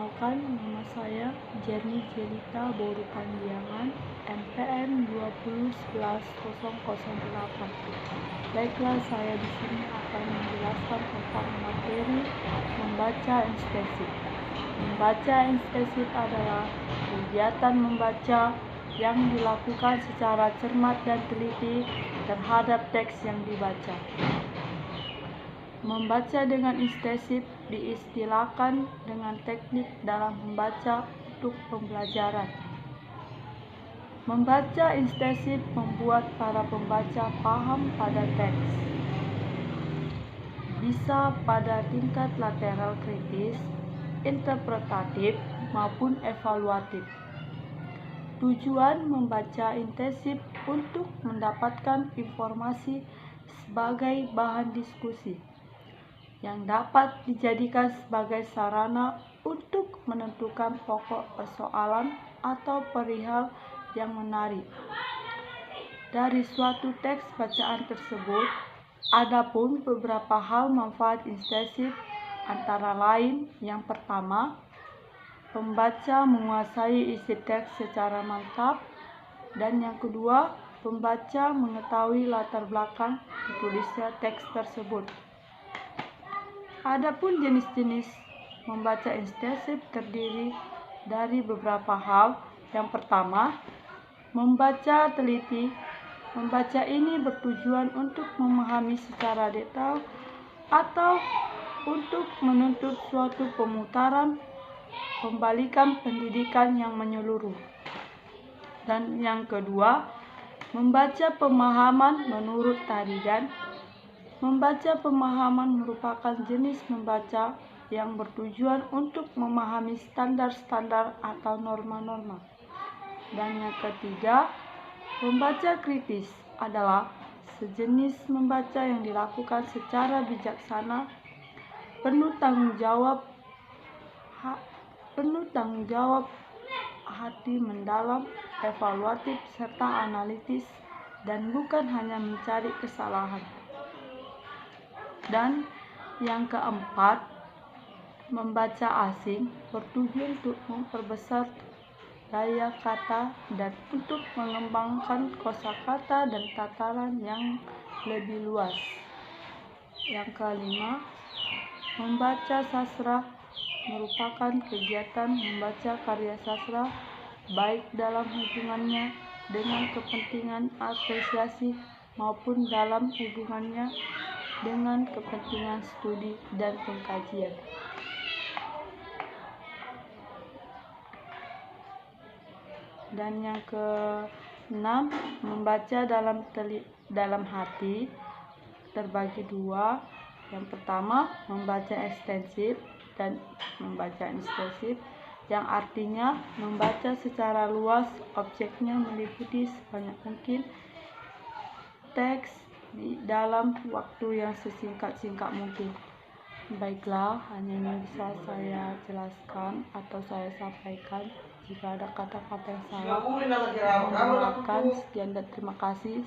Perkenalkan, nama saya Jenny Jelita Borupanjangan, NPM 2011-008. Baiklah, saya di sini akan menjelaskan tentang materi membaca ekstensif. Membaca ekstensif adalah kegiatan membaca yang dilakukan secara cermat dan teliti terhadap teks yang dibaca. Membaca dengan ekstensif diistilahkan dengan teknik dalam membaca untuk pembelajaran. Membaca ekstensif membuat para pembaca paham pada teks, bisa pada tingkat lateral kritis, interpretatif, maupun evaluatif. Tujuan membaca intensif untuk mendapatkan informasi sebagai bahan diskusi yang dapat dijadikan sebagai sarana untuk menentukan pokok persoalan atau perihal yang menarik dari suatu teks bacaan tersebut. Adapun beberapa hal manfaat ekstensif antara lain: yang pertama, pembaca menguasai isi teks secara mantap, dan yang kedua, pembaca mengetahui latar belakang ditulisnya teks tersebut. Adapun jenis-jenis membaca ekstensif terdiri dari beberapa hal. Yang pertama, membaca teliti. Membaca ini bertujuan untuk memahami secara detail atau untuk menuntut suatu pemutaran pembalikan pendidikan yang menyeluruh. Dan yang kedua, membaca pemahaman menurut Tarigan. Membaca pemahaman merupakan jenis membaca yang bertujuan untuk memahami standar-standar atau norma-norma. Dan yang ketiga, membaca kritis adalah sejenis membaca yang dilakukan secara bijaksana, penuh tanggung jawab, hati mendalam, evaluatif, serta analitis, dan bukan hanya mencari kesalahan. Dan yang keempat, membaca asing bertujuan untuk memperbesar daya kata dan untuk mengembangkan kosakata dan tataran yang lebih luas. Yang kelima, membaca sastra merupakan kegiatan membaca karya sastra baik dalam hubungannya dengan kepentingan apresiasi maupun dalam hubungannya dengan kepentingan studi dan pengkajian. Dan yang keenam, membaca dalam hati terbagi dua. Yang pertama, membaca ekstensif dan membaca ekstensif, yang artinya membaca secara luas, objeknya meliputi sebanyak mungkin teks di dalam waktu yang sesingkat-singkat mungkin. Baiklah, hanya ini bisa saya jelaskan atau saya sampaikan. Jika ada kata-kata yang salah, mohon maafkan. Sekian dan terima kasih.